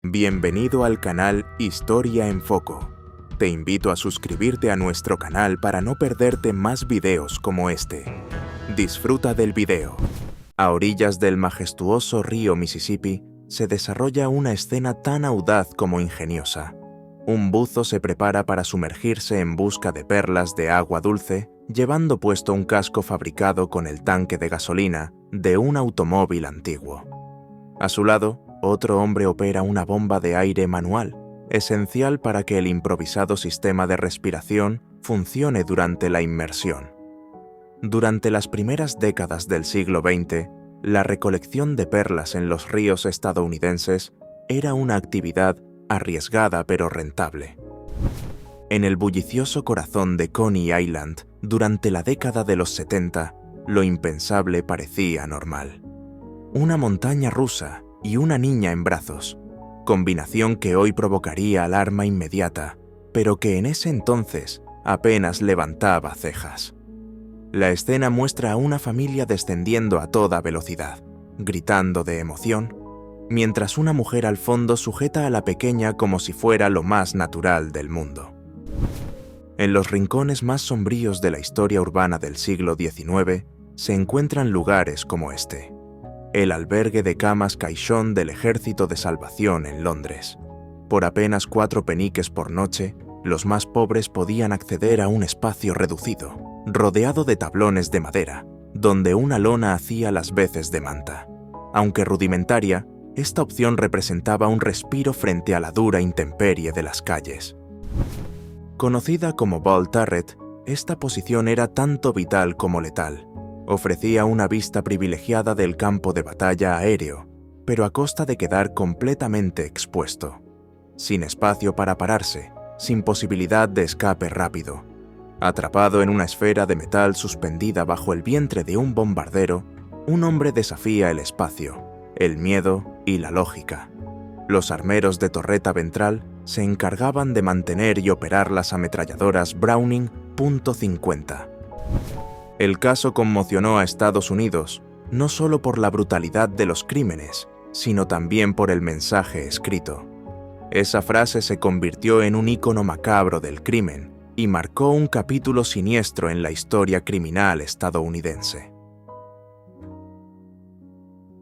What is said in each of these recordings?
Bienvenido al canal Historia en Foco. Te invito a suscribirte a nuestro canal para no perderte más videos como este. Disfruta del video. A orillas del majestuoso río Mississippi se desarrolla una escena tan audaz como ingeniosa. Un buzo se prepara para sumergirse en busca de perlas de agua dulce, llevando puesto un casco fabricado con el tanque de gasolina de un automóvil antiguo. A su lado, otro hombre opera una bomba de aire manual, esencial para que el improvisado sistema de respiración funcione durante la inmersión. Durante las primeras décadas del siglo XX, la recolección de perlas en los ríos estadounidenses era una actividad arriesgada pero rentable. En el bullicioso corazón de Coney Island, durante la década de los 70, lo impensable parecía normal. Una montaña rusa y una niña en brazos, combinación que hoy provocaría alarma inmediata, pero que en ese entonces apenas levantaba cejas. La escena muestra a una familia descendiendo a toda velocidad, gritando de emoción, mientras una mujer al fondo sujeta a la pequeña como si fuera lo más natural del mundo. En los rincones más sombríos de la historia urbana del siglo XIX se encuentran lugares como este. El albergue de camas Caixón del Ejército de Salvación en Londres. Por apenas 4 peniques por noche, los más pobres podían acceder a un espacio reducido, rodeado de tablones de madera, donde una lona hacía las veces de manta. Aunque rudimentaria, esta opción representaba un respiro frente a la dura intemperie de las calles. Conocida como Ball Turret, esta posición era tanto vital como letal. Ofrecía una vista privilegiada del campo de batalla aéreo, pero a costa de quedar completamente expuesto, sin espacio para pararse, sin posibilidad de escape rápido. Atrapado en una esfera de metal suspendida bajo el vientre de un bombardero, un hombre desafía el espacio, el miedo y la lógica. Los armeros de torreta ventral se encargaban de mantener y operar las ametralladoras Browning .50. El caso conmocionó a Estados Unidos, no solo por la brutalidad de los crímenes, sino también por el mensaje escrito. Esa frase se convirtió en un ícono macabro del crimen y marcó un capítulo siniestro en la historia criminal estadounidense.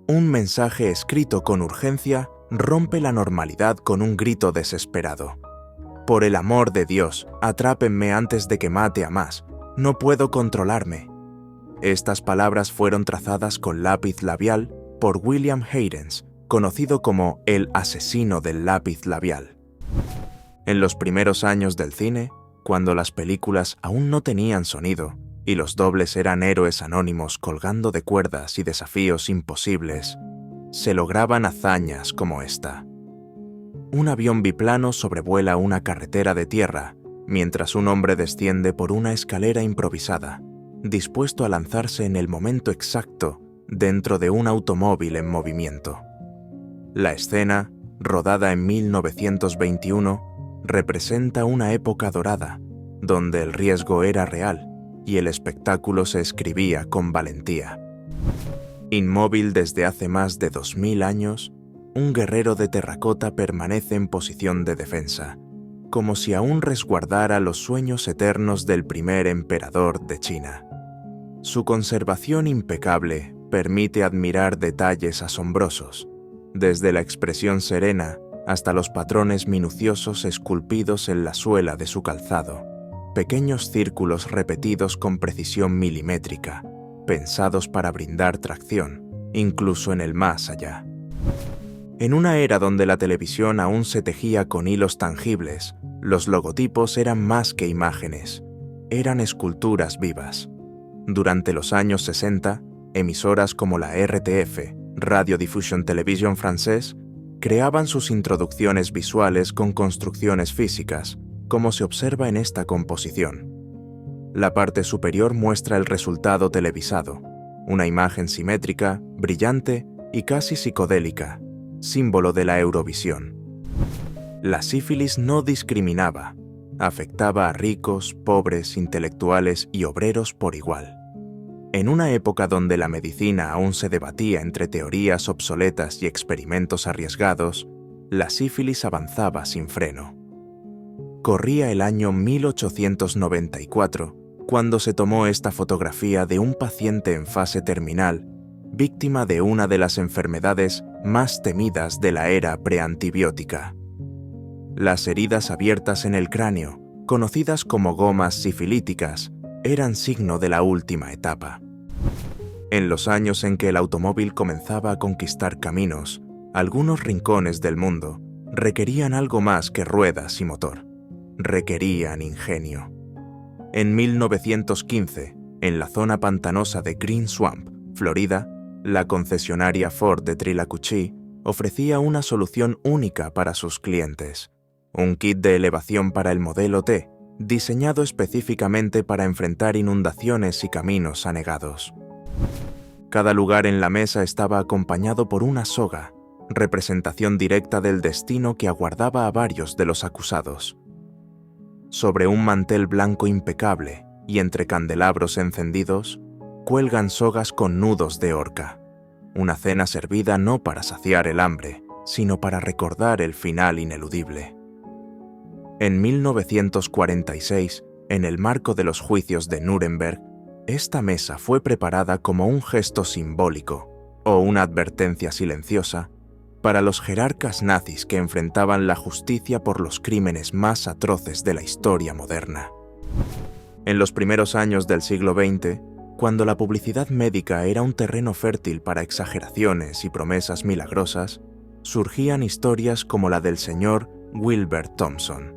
Un mensaje escrito con urgencia rompe la normalidad con un grito desesperado. Por el amor de Dios, atrápenme antes de que mate a más. No puedo controlarme. Estas palabras fueron trazadas con lápiz labial por William Haydens, conocido como el asesino del lápiz labial. En los primeros años del cine, cuando las películas aún no tenían sonido y los dobles eran héroes anónimos colgando de cuerdas y desafíos imposibles, se lograban hazañas como esta. Un avión biplano sobrevuela una carretera de tierra, mientras un hombre desciende por una escalera improvisada, dispuesto a lanzarse en el momento exacto dentro de un automóvil en movimiento. La escena, rodada en 1921, representa una época dorada, donde el riesgo era real y el espectáculo se escribía con valentía. Inmóvil desde hace más de 2000 años, un guerrero de terracota permanece en posición de defensa, como si aún resguardara los sueños eternos del primer emperador de China. Su conservación impecable permite admirar detalles asombrosos, desde la expresión serena hasta los patrones minuciosos esculpidos en la suela de su calzado, pequeños círculos repetidos con precisión milimétrica, pensados para brindar tracción, incluso en el más allá. En una era donde la televisión aún se tejía con hilos tangibles, los logotipos eran más que imágenes, eran esculturas vivas. Durante los años 60, emisoras como la RTF, Radio Diffusion Television francés, creaban sus introducciones visuales con construcciones físicas, como se observa en esta composición. La parte superior muestra el resultado televisado, una imagen simétrica, brillante y casi psicodélica, símbolo de la Eurovisión. La sífilis no discriminaba, afectaba a ricos, pobres, intelectuales y obreros por igual. En una época donde la medicina aún se debatía entre teorías obsoletas y experimentos arriesgados, la sífilis avanzaba sin freno. Corría el año 1894 cuando se tomó esta fotografía de un paciente en fase terminal, víctima de una de las enfermedades más temidas de la era preantibiótica. Las heridas abiertas en el cráneo, conocidas como gomas sifilíticas, eran signo de la última etapa. En los años en que el automóvil comenzaba a conquistar caminos, algunos rincones del mundo requerían algo más que ruedas y motor. Requerían ingenio. En 1915, en la zona pantanosa de Green Swamp, Florida, la concesionaria Ford de Trilacuchee ofrecía una solución única para sus clientes: un kit de elevación para el modelo T, diseñado específicamente para enfrentar inundaciones y caminos anegados. Cada lugar en la mesa estaba acompañado por una soga, representación directa del destino que aguardaba a varios de los acusados. Sobre un mantel blanco impecable y entre candelabros encendidos, cuelgan sogas con nudos de horca. Una cena servida no para saciar el hambre, sino para recordar el final ineludible. En 1946, en el marco de los juicios de Nuremberg, esta mesa fue preparada como un gesto simbólico o una advertencia silenciosa para los jerarcas nazis que enfrentaban la justicia por los crímenes más atroces de la historia moderna. En los primeros años del siglo XX, cuando la publicidad médica era un terreno fértil para exageraciones y promesas milagrosas, surgían historias como la del señor Wilbert Thompson.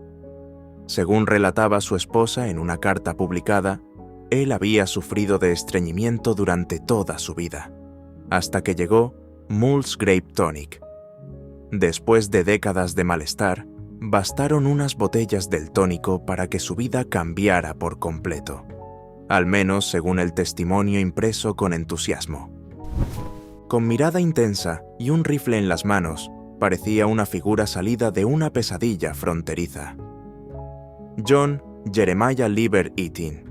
Según relataba su esposa en una carta publicada, él había sufrido de estreñimiento durante toda su vida, hasta que llegó Mull's Grape Tonic. Después de décadas de malestar, bastaron unas botellas del tónico para que su vida cambiara por completo, al menos según el testimonio impreso con entusiasmo. Con mirada intensa y un rifle en las manos, parecía una figura salida de una pesadilla fronteriza. John Jeremiah Lieber Eaton.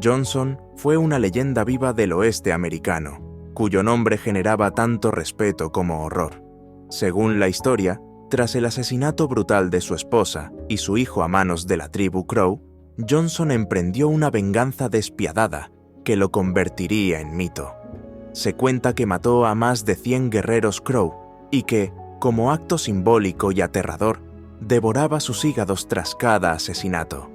Johnson fue una leyenda viva del oeste americano, cuyo nombre generaba tanto respeto como horror. Según la historia, tras el asesinato brutal de su esposa y su hijo a manos de la tribu Crow, Johnson emprendió una venganza despiadada que lo convertiría en mito. Se cuenta que mató a más de 100 guerreros Crow y que, como acto simbólico y aterrador, devoraba sus hígados tras cada asesinato.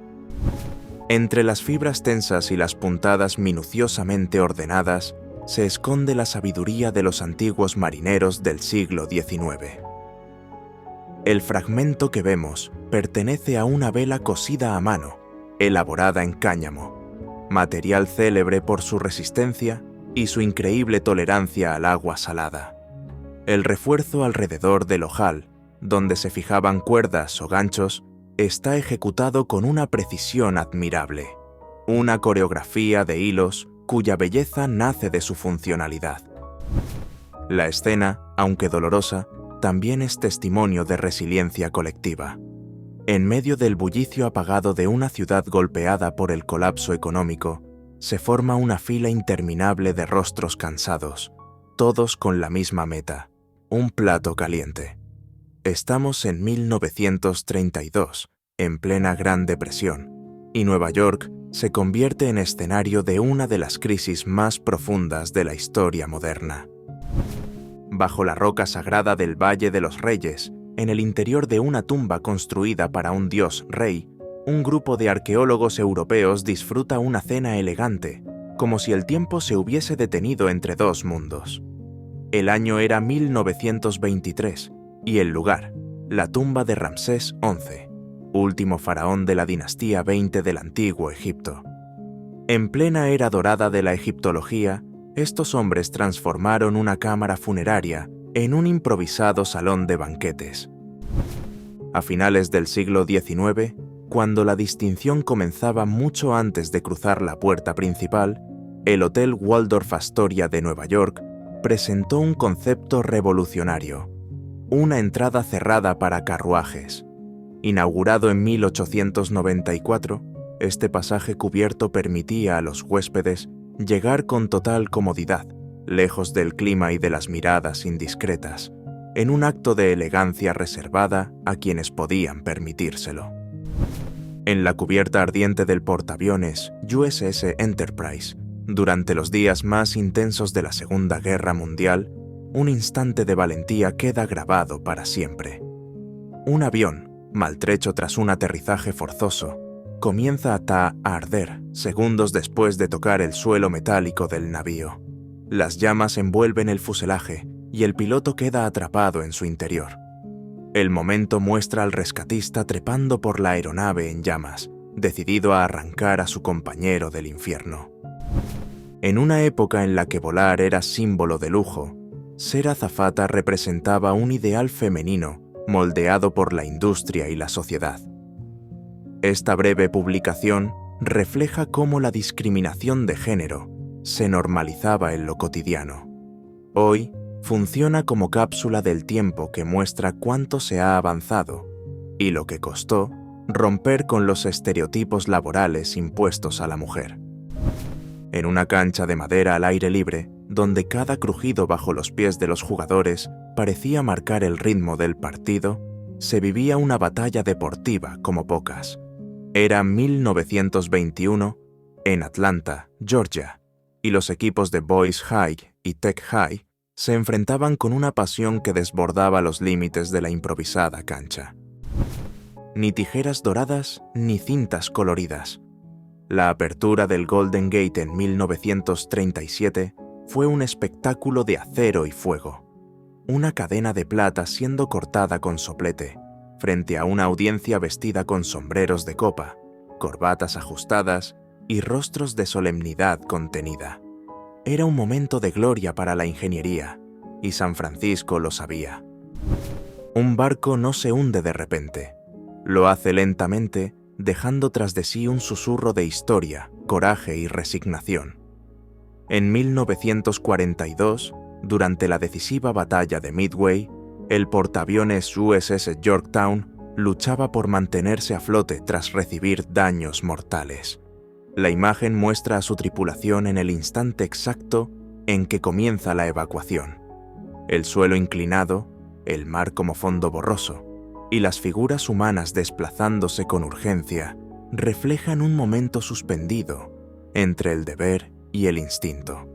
Entre las fibras tensas y las puntadas minuciosamente ordenadas, se esconde la sabiduría de los antiguos marineros del siglo XIX. El fragmento que vemos pertenece a una vela cosida a mano, elaborada en cáñamo, material célebre por su resistencia y su increíble tolerancia al agua salada. El refuerzo alrededor del ojal, donde se fijaban cuerdas o ganchos, está ejecutado con una precisión admirable, una coreografía de hilos cuya belleza nace de su funcionalidad. La escena, aunque dolorosa, también es testimonio de resiliencia colectiva. En medio del bullicio apagado de una ciudad golpeada por el colapso económico, se forma una fila interminable de rostros cansados, todos con la misma meta: un plato caliente. Estamos en 1932, en plena Gran Depresión, y Nueva York se convierte en escenario de una de las crisis más profundas de la historia moderna. Bajo la roca sagrada del Valle de los Reyes, en el interior de una tumba construida para un dios rey, un grupo de arqueólogos europeos disfruta una cena elegante, como si el tiempo se hubiese detenido entre dos mundos. El año era 1923 y el lugar, la tumba de Ramsés XI, último faraón de la dinastía 20 del Antiguo Egipto. En plena era dorada de la egiptología, estos hombres transformaron una cámara funeraria en un improvisado salón de banquetes. A finales del siglo XIX, cuando la distinción comenzaba mucho antes de cruzar la puerta principal, el Hotel Waldorf Astoria de Nueva York presentó un concepto revolucionario: una entrada cerrada para carruajes. Inaugurado en 1894, este pasaje cubierto permitía a los huéspedes llegar con total comodidad, lejos del clima y de las miradas indiscretas, en un acto de elegancia reservada a quienes podían permitírselo. En la cubierta ardiente del portaaviones USS Enterprise, durante los días más intensos de la Segunda Guerra Mundial, un instante de valentía queda grabado para siempre. Un avión, maltrecho tras un aterrizaje forzoso, comienza a arder segundos después de tocar el suelo metálico del navío. Las llamas envuelven el fuselaje y el piloto queda atrapado en su interior. El momento muestra al rescatista trepando por la aeronave en llamas, decidido a arrancar a su compañero del infierno. En una época en la que volar era símbolo de lujo, ser azafata representaba un ideal femenino moldeado por la industria y la sociedad. Esta breve publicación refleja cómo la discriminación de género se normalizaba en lo cotidiano. Hoy, funciona como cápsula del tiempo que muestra cuánto se ha avanzado y lo que costó romper con los estereotipos laborales impuestos a la mujer. En una cancha de madera al aire libre, donde cada crujido bajo los pies de los jugadores parecía marcar el ritmo del partido, se vivía una batalla deportiva como pocas. Era 1921 en Atlanta, Georgia, y los equipos de Boys High y Tech High se enfrentaban con una pasión que desbordaba los límites de la improvisada cancha. Ni tijeras doradas ni cintas coloridas. La apertura del Golden Gate en 1937 fue un espectáculo de acero y fuego. Una cadena de plata siendo cortada con soplete, frente a una audiencia vestida con sombreros de copa, corbatas ajustadas y rostros de solemnidad contenida. Era un momento de gloria para la ingeniería, y San Francisco lo sabía. Un barco no se hunde de repente. Lo hace lentamente, dejando tras de sí un susurro de historia, coraje y resignación. En 1942, durante la decisiva batalla de Midway, el portaaviones USS Yorktown luchaba por mantenerse a flote tras recibir daños mortales. La imagen muestra a su tripulación en el instante exacto en que comienza la evacuación. El suelo inclinado, el mar como fondo borroso, y las figuras humanas desplazándose con urgencia reflejan un momento suspendido entre el deber y el instinto.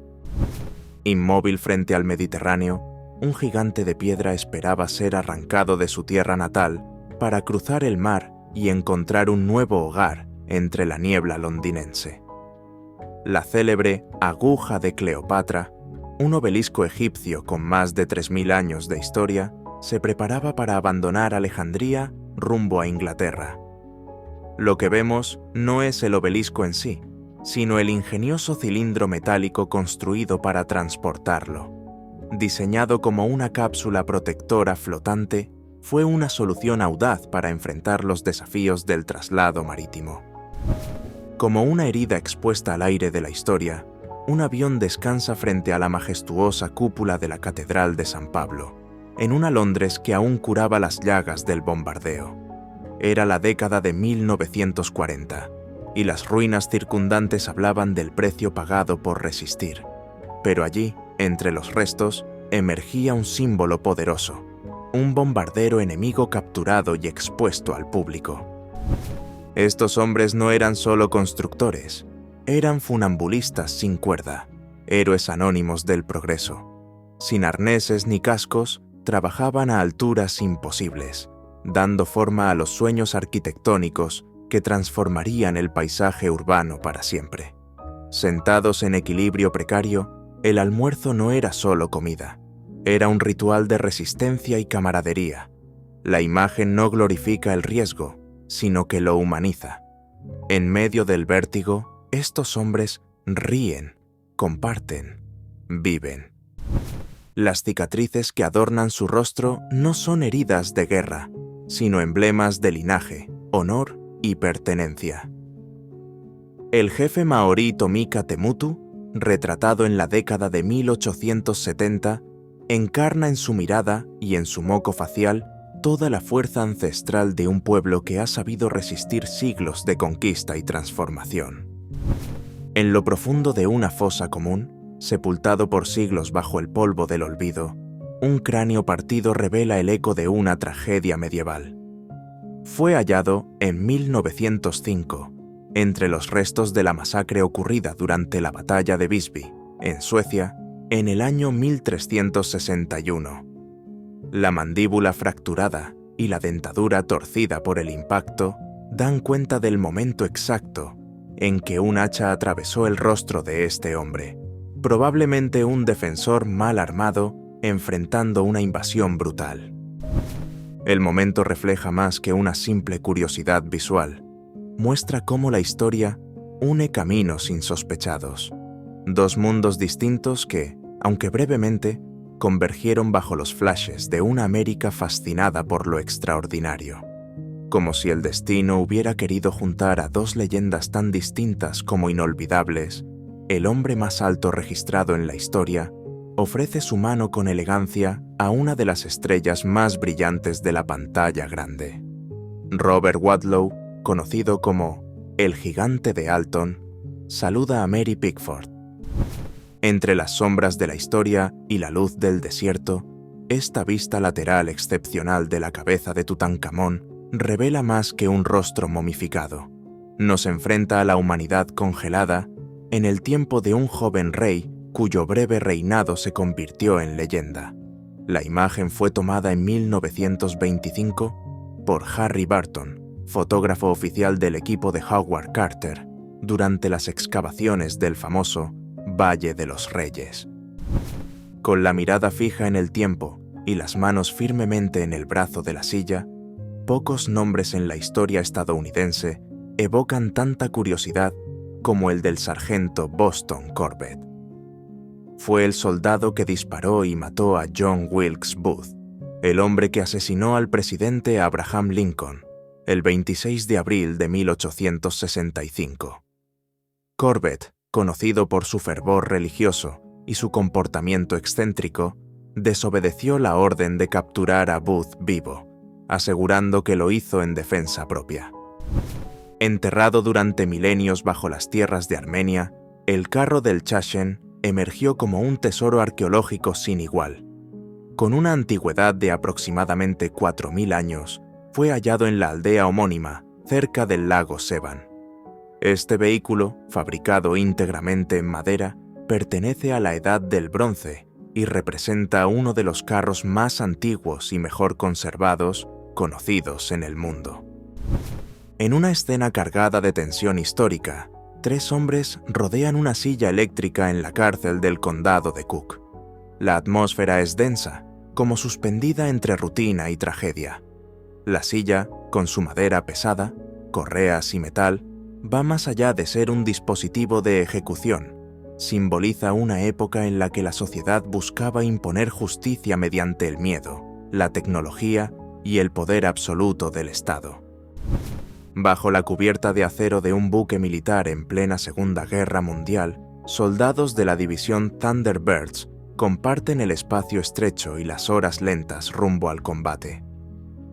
Inmóvil frente al Mediterráneo, un gigante de piedra esperaba ser arrancado de su tierra natal para cruzar el mar y encontrar un nuevo hogar entre la niebla londinense. La célebre Aguja de Cleopatra, un obelisco egipcio con más de 3000 años de historia, se preparaba para abandonar Alejandría rumbo a Inglaterra. Lo que vemos no es el obelisco en sí, sino el ingenioso cilindro metálico construido para transportarlo. Diseñado como una cápsula protectora flotante, fue una solución audaz para enfrentar los desafíos del traslado marítimo. Como una herida expuesta al aire de la historia, un avión descansa frente a la majestuosa cúpula de la Catedral de San Pablo, en una Londres que aún curaba las llagas del bombardeo. Era la década de 1940, y las ruinas circundantes hablaban del precio pagado por resistir. Pero allí, entre los restos, emergía un símbolo poderoso, un bombardero enemigo capturado y expuesto al público. Estos hombres no eran solo constructores, eran funambulistas sin cuerda, héroes anónimos del progreso. Sin arneses ni cascos, trabajaban a alturas imposibles, dando forma a los sueños arquitectónicos que transformarían el paisaje urbano para siempre. Sentados en equilibrio precario, el almuerzo no era solo comida, era un ritual de resistencia y camaradería. La imagen no glorifica el riesgo, sino que lo humaniza. En medio del vértigo, estos hombres ríen, comparten, viven. Las cicatrices que adornan su rostro no son heridas de guerra, sino emblemas de linaje, honor y pertenencia. El jefe maorí Tomika Temutu, retratado en la década de 1870, encarna en su mirada y en su moco facial toda la fuerza ancestral de un pueblo que ha sabido resistir siglos de conquista y transformación. En lo profundo de una fosa común, sepultado por siglos bajo el polvo del olvido, un cráneo partido revela el eco de una tragedia medieval. Fue hallado en 1905, entre los restos de la masacre ocurrida durante la batalla de Visby, en Suecia, en el año 1361. La mandíbula fracturada y la dentadura torcida por el impacto dan cuenta del momento exacto en que un hacha atravesó el rostro de este hombre, probablemente un defensor mal armado enfrentando una invasión brutal. El momento refleja más que una simple curiosidad visual. Muestra cómo la historia une caminos insospechados. Dos mundos distintos que, aunque brevemente, convergieron bajo los flashes de una América fascinada por lo extraordinario. Como si el destino hubiera querido juntar a dos leyendas tan distintas como inolvidables, el hombre más alto registrado en la historia ofrece su mano con elegancia a una de las estrellas más brillantes de la pantalla grande. Robert Wadlow, conocido como el Gigante de Alton, saluda a Mary Pickford. Entre las sombras de la historia y la luz del desierto, esta vista lateral excepcional de la cabeza de Tutankamón revela más que un rostro momificado. Nos enfrenta a la humanidad congelada en el tiempo de un joven rey cuyo breve reinado se convirtió en leyenda. La imagen fue tomada en 1925 por Harry Burton, fotógrafo oficial del equipo de Howard Carter, durante las excavaciones del famoso Valle de los Reyes. Con la mirada fija en el tiempo y las manos firmemente en el brazo de la silla, pocos nombres en la historia estadounidense evocan tanta curiosidad como el del sargento Boston Corbett. Fue el soldado que disparó y mató a John Wilkes Booth, el hombre que asesinó al presidente Abraham Lincoln el 26 de abril de 1865. Corbett, conocido por su fervor religioso y su comportamiento excéntrico, desobedeció la orden de capturar a Booth vivo, asegurando que lo hizo en defensa propia. Enterrado durante milenios bajo las tierras de Armenia, el carro del Chachen emergió como un tesoro arqueológico sin igual. Con una antigüedad de aproximadamente 4000 años, fue hallado en la aldea homónima, cerca del lago Sevan. Este vehículo, fabricado íntegramente en madera, pertenece a la Edad del Bronce y representa uno de los carros más antiguos y mejor conservados conocidos en el mundo. En una escena cargada de tensión histórica, 3 hombres rodean una silla eléctrica en la cárcel del condado de Cook. La atmósfera es densa, como suspendida entre rutina y tragedia. La silla, con su madera pesada, correas y metal, va más allá de ser un dispositivo de ejecución. Simboliza una época en la que la sociedad buscaba imponer justicia mediante el miedo, la tecnología y el poder absoluto del Estado. Bajo la cubierta de acero de un buque militar en plena Segunda Guerra Mundial, soldados de la división Thunderbirds comparten el espacio estrecho y las horas lentas rumbo al combate.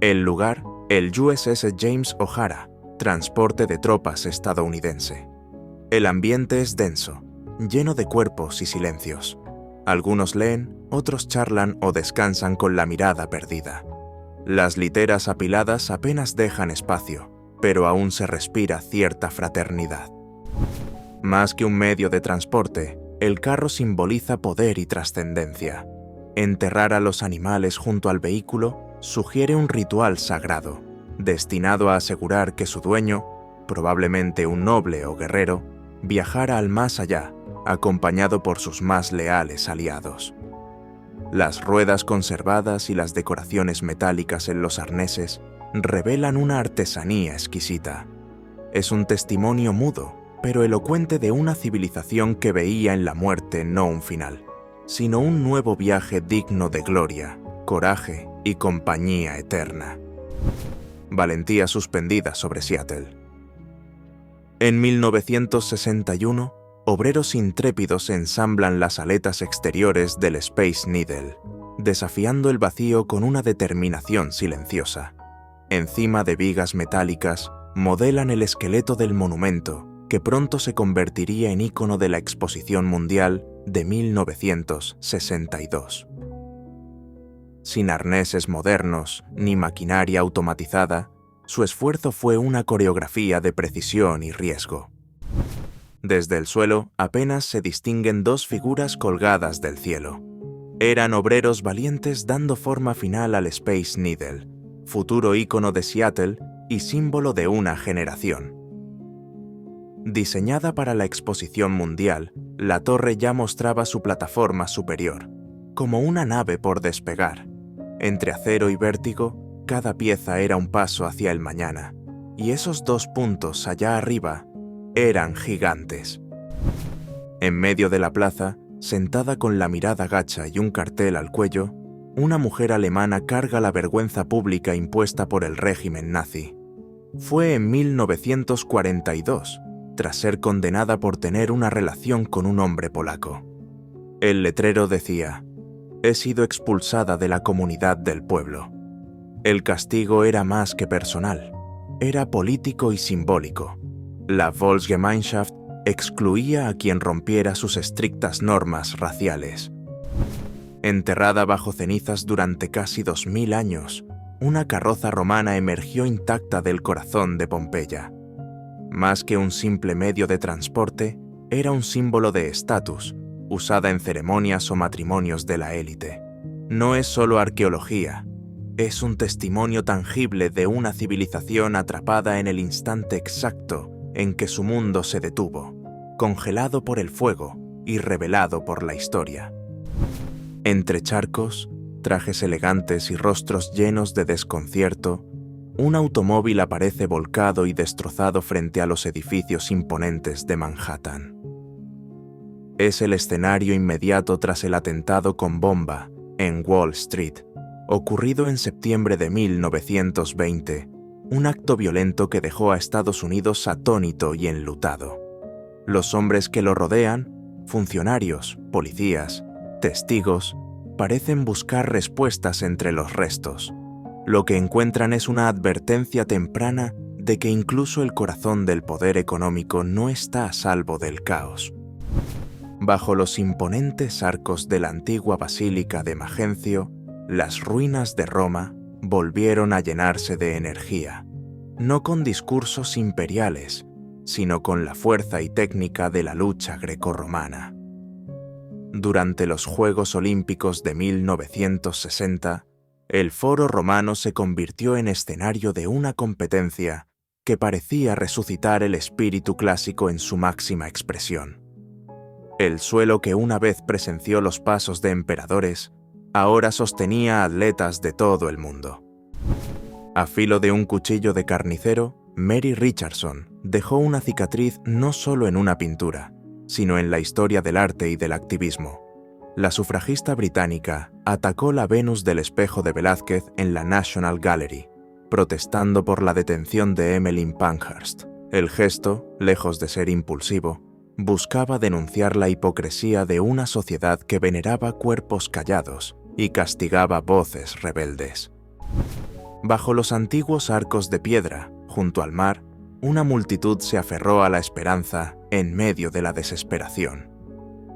El lugar, el USS James O'Hara, transporte de tropas estadounidense. El ambiente es denso, lleno de cuerpos y silencios. Algunos leen, otros charlan o descansan con la mirada perdida. Las literas apiladas apenas dejan espacio, pero aún se respira cierta fraternidad. Más que un medio de transporte, el carro simboliza poder y trascendencia. Enterrar a los animales junto al vehículo sugiere un ritual sagrado, destinado a asegurar que su dueño, probablemente un noble o guerrero, viajara al más allá, acompañado por sus más leales aliados. Las ruedas conservadas y las decoraciones metálicas en los arneses revelan una artesanía exquisita. Es un testimonio mudo, pero elocuente de una civilización que veía en la muerte no un final, sino un nuevo viaje digno de gloria, coraje y compañía eterna. Valentía suspendida sobre Seattle. En 1961, obreros intrépidos ensamblan las aletas exteriores del Space Needle, desafiando el vacío con una determinación silenciosa. Encima de vigas metálicas, modelan el esqueleto del monumento que pronto se convertiría en ícono de la Exposición Mundial de 1962. Sin arneses modernos ni maquinaria automatizada, su esfuerzo fue una coreografía de precisión y riesgo. Desde el suelo apenas se distinguen dos figuras colgadas del cielo. Eran obreros valientes dando forma final al Space Needle, futuro ícono de Seattle y símbolo de una generación. Diseñada para la exposición mundial, la torre ya mostraba su plataforma superior, como una nave por despegar. Entre acero y vértigo, cada pieza era un paso hacia el mañana, y esos dos puntos allá arriba eran gigantes. En medio de la plaza, sentada con la mirada gacha y un cartel al cuello, una mujer alemana carga la vergüenza pública impuesta por el régimen nazi. Fue en 1942, tras ser condenada por tener una relación con un hombre polaco. El letrero decía: «He sido expulsada de la comunidad del pueblo». El castigo era más que personal, era político y simbólico. La Volksgemeinschaft excluía a quien rompiera sus estrictas normas raciales. Enterrada bajo cenizas durante casi 2000 años, una carroza romana emergió intacta del corazón de Pompeya. Más que un simple medio de transporte, era un símbolo de estatus, usada en ceremonias o matrimonios de la élite. No es solo arqueología, es un testimonio tangible de una civilización atrapada en el instante exacto en que su mundo se detuvo, congelado por el fuego y revelado por la historia. Entre charcos, trajes elegantes y rostros llenos de desconcierto, un automóvil aparece volcado y destrozado frente a los edificios imponentes de Manhattan. Es el escenario inmediato tras el atentado con bomba en Wall Street, ocurrido en septiembre de 1920, un acto violento que dejó a Estados Unidos atónito y enlutado. Los hombres que lo rodean, funcionarios, policías, testigos, parecen buscar respuestas entre los restos. Lo que encuentran es una advertencia temprana de que incluso el corazón del poder económico no está a salvo del caos. Bajo los imponentes arcos de la antigua Basílica de Magencio, las ruinas de Roma volvieron a llenarse de energía, no con discursos imperiales, sino con la fuerza y técnica de la lucha grecorromana. Durante los Juegos Olímpicos de 1960, el Foro Romano se convirtió en escenario de una competencia que parecía resucitar el espíritu clásico en su máxima expresión. El suelo que una vez presenció los pasos de emperadores, ahora sostenía a atletas de todo el mundo. A filo de un cuchillo de carnicero, Mary Richardson dejó una cicatriz no solo en una pintura, sino en la historia del arte y del activismo. La sufragista británica atacó la Venus del espejo de Velázquez en la National Gallery, protestando por la detención de Emmeline Pankhurst. El gesto, lejos de ser impulsivo, buscaba denunciar la hipocresía de una sociedad que veneraba cuerpos callados y castigaba voces rebeldes. Bajo los antiguos arcos de piedra, junto al mar, una multitud se aferró a la esperanza en medio de la desesperación.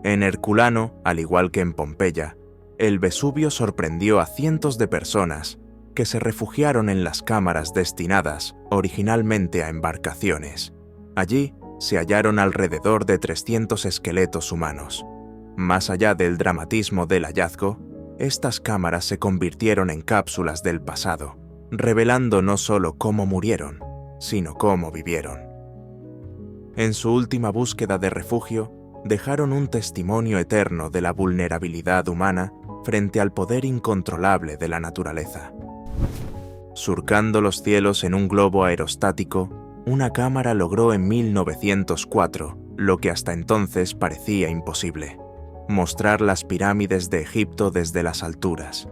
En Herculano, al igual que en Pompeya, el Vesubio sorprendió a cientos de personas que se refugiaron en las cámaras destinadas originalmente a embarcaciones. Allí se hallaron alrededor de 300 esqueletos humanos. Más allá del dramatismo del hallazgo, estas cámaras se convirtieron en cápsulas del pasado, revelando no solo cómo murieron, sino cómo vivieron. En su última búsqueda de refugio, dejaron un testimonio eterno de la vulnerabilidad humana frente al poder incontrolable de la naturaleza. Surcando los cielos en un globo aerostático, una cámara logró en 1904 lo que hasta entonces parecía imposible: mostrar las pirámides de Egipto desde las alturas.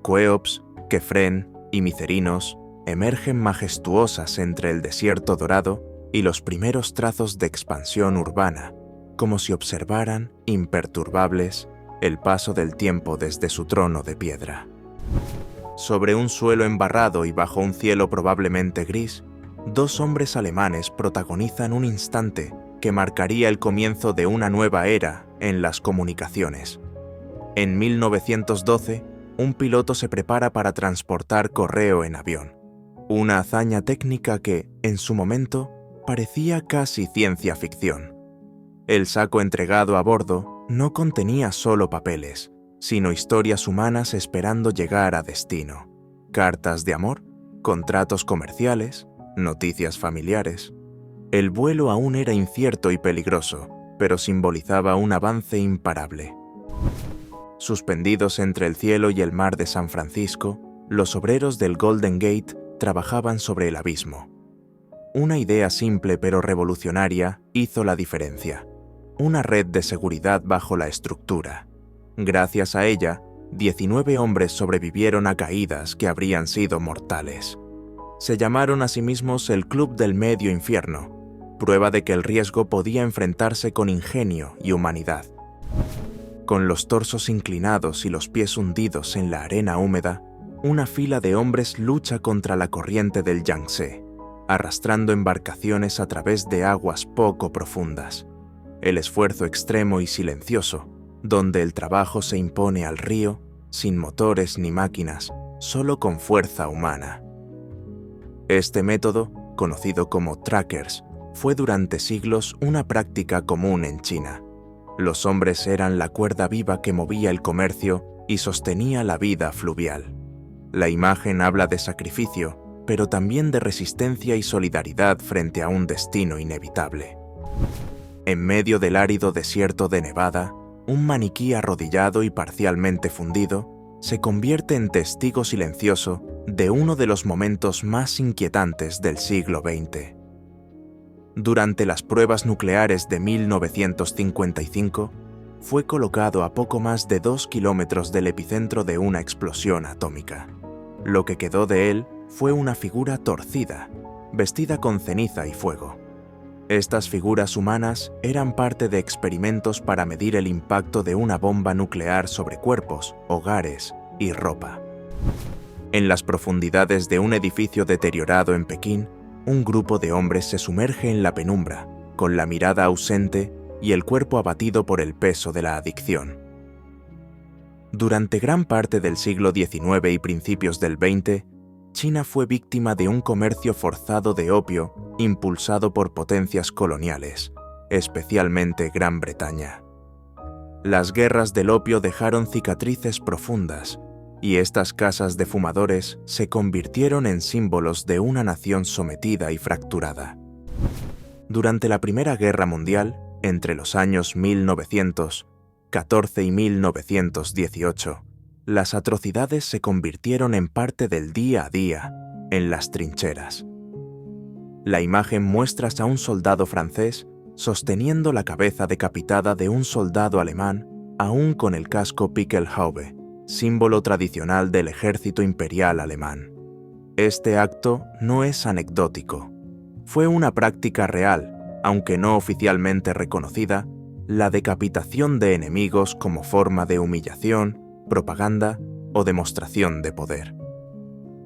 Keops, Kefren y Micerinos emergen majestuosas entre el desierto dorado y los primeros trazos de expansión urbana, como si observaran, imperturbables, el paso del tiempo desde su trono de piedra. Sobre un suelo embarrado y bajo un cielo probablemente gris, dos hombres alemanes protagonizan un instante que marcaría el comienzo de una nueva era en las comunicaciones. En 1912, un piloto se prepara para transportar correo en avión. Una hazaña técnica que, en su momento, parecía casi ciencia ficción. El saco entregado a bordo no contenía solo papeles, sino historias humanas esperando llegar a destino. Cartas de amor, contratos comerciales, noticias familiares. El vuelo aún era incierto y peligroso, pero simbolizaba un avance imparable. Suspendidos entre el cielo y el mar de San Francisco, los obreros del Golden Gate trabajaban sobre el abismo. Una idea simple pero revolucionaria hizo la diferencia. Una red de seguridad bajo la estructura. Gracias a ella, 19 hombres sobrevivieron a caídas que habrían sido mortales. Se llamaron a sí mismos el Club del Medio Infierno, prueba de que el riesgo podía enfrentarse con ingenio y humanidad. Con los torsos inclinados y los pies hundidos en la arena húmeda, una fila de hombres lucha contra la corriente del Yangtze, arrastrando embarcaciones a través de aguas poco profundas. El esfuerzo extremo y silencioso, donde el trabajo se impone al río, sin motores ni máquinas, solo con fuerza humana. Este método, conocido como trackers, fue durante siglos una práctica común en China. Los hombres eran la cuerda viva que movía el comercio y sostenía la vida fluvial. La imagen habla de sacrificio, pero también de resistencia y solidaridad frente a un destino inevitable. En medio del árido desierto de Nevada, un maniquí arrodillado y parcialmente fundido se convierte en testigo silencioso de uno de los momentos más inquietantes del siglo XX. Durante las pruebas nucleares de 1955, fue colocado a poco más de 2 kilómetros del epicentro de una explosión atómica. Lo que quedó de él fue una figura torcida, vestida con ceniza y fuego. Estas figuras humanas eran parte de experimentos para medir el impacto de una bomba nuclear sobre cuerpos, hogares y ropa. En las profundidades de un edificio deteriorado en Pekín, un grupo de hombres se sumerge en la penumbra, con la mirada ausente y el cuerpo abatido por el peso de la adicción. Durante gran parte del siglo XIX y principios del XX, China fue víctima de un comercio forzado de opio impulsado por potencias coloniales, especialmente Gran Bretaña. Las guerras del opio dejaron cicatrices profundas, y estas casas de fumadores se convirtieron en símbolos de una nación sometida y fracturada. Durante la Primera Guerra Mundial, entre los años 1914 y 1918, las atrocidades se convirtieron en parte del día a día en las trincheras. La imagen muestra a un soldado francés sosteniendo la cabeza decapitada de un soldado alemán, aún con el casco Pickelhaube, símbolo tradicional del ejército imperial alemán. Este acto no es anecdótico. Fue una práctica real, aunque no oficialmente reconocida, la decapitación de enemigos como forma de humillación, propaganda o demostración de poder.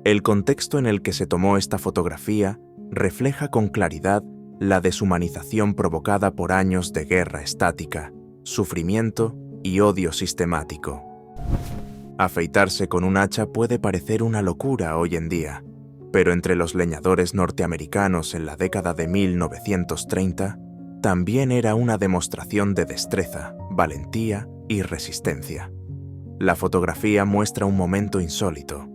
El contexto en el que se tomó esta fotografía refleja con claridad la deshumanización provocada por años de guerra estática, sufrimiento y odio sistemático. Afeitarse con un hacha puede parecer una locura hoy en día, pero entre los leñadores norteamericanos en la década de 1930 también era una demostración de destreza, valentía y resistencia. La fotografía muestra un momento insólito.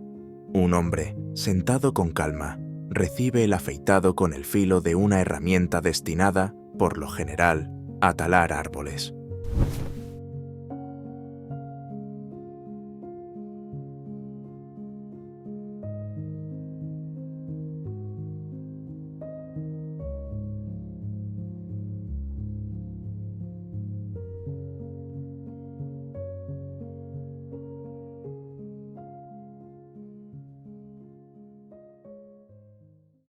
Un hombre, sentado con calma, recibe el afeitado con el filo de una herramienta destinada, por lo general, a talar árboles.